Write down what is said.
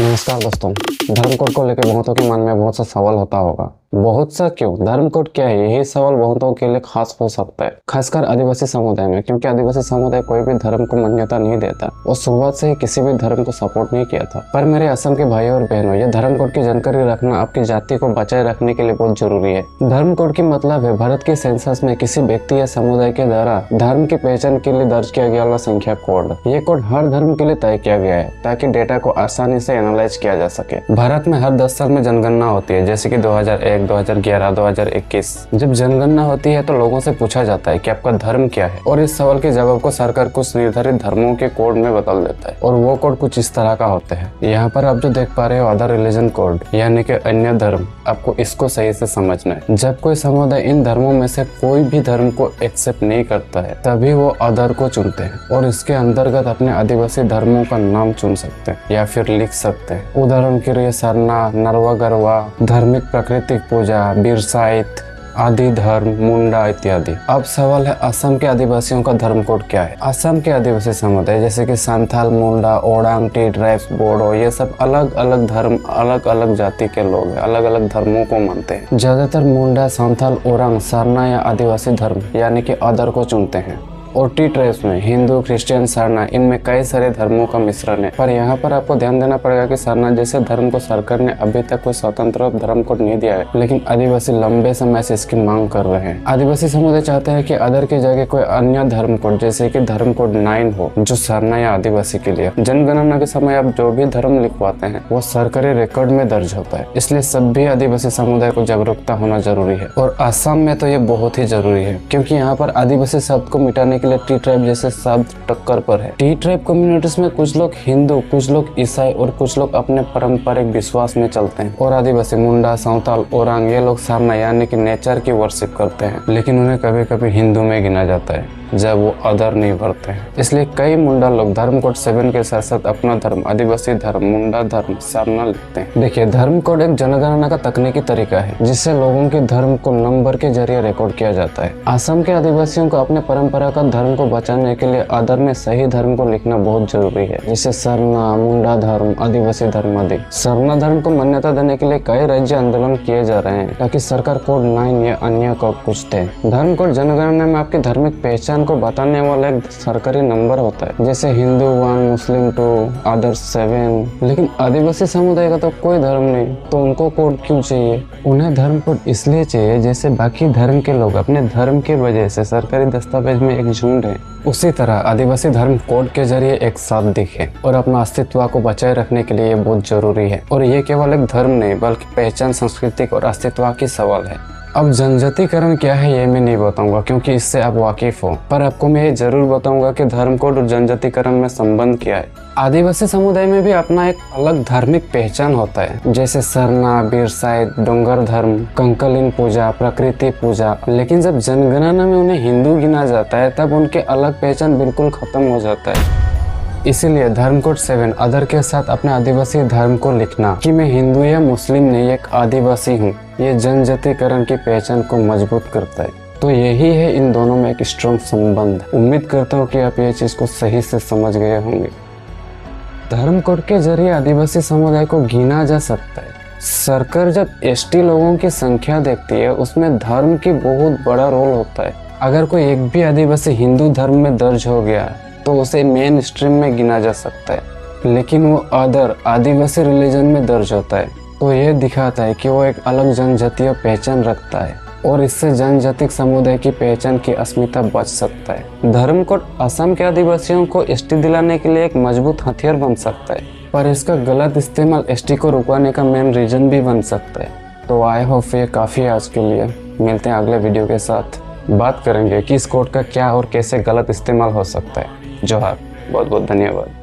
नमस्कार दोस्तों। धर्म कोड को लेकर बहुतों के मन में बहुत सा सवाल होता होगा। बहुत सा क्यों? धर्म कोड क्या है? यही सवाल बहुतों के लिए खास हो सकता है, खासकर आदिवासी समुदाय में, क्योंकि आदिवासी समुदाय कोई भी धर्म को मान्यता नहीं देता और शुरुआत से ही किसी भी धर्म को सपोर्ट नहीं किया था। पर मेरे असम के भाइयों और बहनों, यह धर्म कोड की जानकारी रखना आपकी जाति को बचाए रखने के लिए बहुत जरूरी है। धर्म कोड की मतलब है भारत की सेंसस में किसी व्यक्ति या समुदाय के द्वारा धर्म की पहचान के लिए दर्ज किया गया वाला संख्या कोड। ये कोड हर धर्म के लिए तय किया गया है ताकि डेटा को आसानी से एनालाइज किया जा सके। भारत में हर 10 साल में जनगणना होती है, जैसे कि 2001, 2011, 2021। जब जनगणना होती है तो लोगों से पूछा जाता है कि आपका धर्म क्या है, और इस सवाल के जवाब को सरकार कुछ निर्धारित धर्मों के कोड में बदल देता है, और वो कोड कुछ इस तरह का होता है। यहाँ पर आप जो देख पा रहे हो अदर रिलीजन कोड, यानी कि अन्य धर्म। आपको इसको सही से समझना है। जब कोई समुदाय इन धर्मों में से कोई भी धर्म को एक्सेप्ट नहीं करता है, तभी वो अदर को चुनते हैं और इसके अंतर्गत अपने आदिवासी धर्मों का नाम चुन सकते हैं या फिर लिख सकते हैं। उदाहरण के लिए सरना, नरवा गरवा, धार्मिक प्राकृतिक पूजा, बिरसाइत, आदि धर्म, मुंडा इत्यादि। अब सवाल है, असम के आदिवासियों का धर्म कोड क्या है? असम के आदिवासी समुदाय जैसे कि संथाल, मुंडा, ओडांग, टी ट्राइब्स, बोडो, ये सब अलग अलग धर्म, अलग अलग जाति के लोग हैं, अलग अलग धर्मों को मानते हैं। ज्यादातर मुंडा, संथाल, ओरांग, सरना या आदिवासी धर्म यानी कि अदर को चुनते हैं। और टी ट्राइब्स में हिंदू, क्रिश्चियन, सरना, इनमें कई सारे धर्मों का मिश्रण है। पर यहाँ पर आपको ध्यान देना पड़ेगा कि सरना जैसे धर्म को सरकार ने अभी तक कोई स्वतंत्र धर्म कोड नहीं दिया है, लेकिन आदिवासी लंबे समय से इसकी मांग कर रहे हैं। आदिवासी समुदाय चाहते हैं कि अदर की जगह कोई अन्य धर्म कोड जैसे कि धर्म कोड 9 हो, जो सरना या आदिवासी के लिए। जनगणना के समय आप जो भी धर्म लिखवाते हैं वो सरकारी रिकॉर्ड में दर्ज होता है, इसलिए सभी आदिवासी समुदाय को जागरूकता होना जरूरी है। और असम में तो ये बहुत ही जरूरी है, क्योंकि यहाँ पर आदिवासी शब्द को मिटाने के लिए टी ट्राइब जैसे शब्द टक्कर पर है। टी ट्राइब कम्युनिटीज में कुछ लोग हिंदू, कुछ लोग ईसाई और कुछ लोग अपने पारंपरिक विश्वास में चलते हैं। और आदिवासी मुंडा, संथाल, ओरांग, ये लोग सरना यानी कि नेचर की वर्शिप करते हैं, लेकिन उन्हें कभी कभी हिंदू में गिना जाता है जब वो अदर नहीं भरते हैं। इसलिए कई मुंडा लोग धर्म कोड 7 के साथ साथ अपना धर्म, आदिवासी धर्म, मुंडा धर्म, सरना लिखते हैं। देखिए, धर्म कोड एक जनगणना का तकनीकी तरीका है जिससे लोगों के धर्म को नंबर के जरिए रिकॉर्ड किया जाता है। असम के आदिवासियों को अपने परंपरागत धर्म को बचाने के लिए अदर में सही धर्म को लिखना बहुत जरूरी है, जैसे सरना, मुंडा धर्म, आदिवासी धर्म आदि। सरना धर्म को मान्यता देने के लिए कई राज्य आंदोलन किए जा रहे हैं ताकि सरकार कोड 9 या अन्य कोड कुछ दे। धर्म कोड जनगणना में आपकी धार्मिक पहचान को बताने वाला एक सरकारी नंबर होता है, जैसे हिंदू 1, मुस्लिम 2, अदर 7। लेकिन आदिवासी समुदाय का तो कोई धर्म नहीं, तो उनको कोड क्यों चाहिए? उन्हें धर्म कोड इसलिए चाहिए जैसे बाकी धर्म के लोग अपने धर्म की वजह से सरकारी दस्तावेज में एक झुंड है, उसी तरह आदिवासी धर्म कोड के जरिए एक साथ दिखे और अपना अस्तित्व को बचाए रखने के लिए ये बहुत जरूरी है। और ये केवल एक धर्म नहीं बल्कि पहचान, संस्कृति और अस्तित्व की सवाल है। अब जनजातिकरण क्या है ये मैं नहीं बताऊंगा क्योंकि इससे आप वाकिफ हो, पर आपको मैं ये जरूर बताऊंगा कि धर्म कोड और जनजातिकरण में संबंध क्या है। आदिवासी समुदाय में भी अपना एक अलग धार्मिक पहचान होता है, जैसे सरना, बिरसाइत, डोंगर धर्म, कंकलिन पूजा, प्रकृति पूजा। लेकिन जब जनगणना में उन्हें हिंदू गिना जाता है तब उनके अलग पहचान बिल्कुल खत्म हो जाता है। इसीलिए धर्म कोड 7 अदर के साथ अपने आदिवासी धर्म को लिखना कि मैं हिंदू या मुस्लिम नहीं, एक आदिवासी हूँ, ये जनजातिकरण की पहचान को मजबूत करता है। तो यही है इन दोनों में एक स्ट्रॉन्ग संबंध। उम्मीद करता हूँ कि आप ये चीज को सही से समझ गए होंगे। धर्म कोड के जरिए आदिवासी समुदाय को गिना जा सकता है। सरकार जब एसटी लोगों की संख्या देखती है उसमें धर्म की बहुत बड़ा रोल होता है। अगर कोई एक भी आदिवासी हिंदू धर्म में दर्ज हो गया तो उसे मेन स्ट्रीम में गिना जा सकता है, लेकिन वो अदर आदिवासी रिलीजन में दर्ज होता है, तो ये दिखाता है कि वो एक अलग जनजातीय पहचान रखता है और इससे जनजातिक समुदाय की पहचान की अस्मिता बच सकता है। धर्म कोड असम के आदिवासियों को एसटी दिलाने के लिए एक मजबूत हथियार बन सकता है, पर इसका गलत इस्तेमाल एसटी को रुकवाने का मेन रीजन भी बन सकता है। तो आई होप ये काफ़ी है आज के लिए। मिलते हैं अगले वीडियो के साथ, बात करेंगे कि इस कोड का क्या और कैसे गलत इस्तेमाल हो सकता है। जोहार, बहुत बहुत धन्यवाद।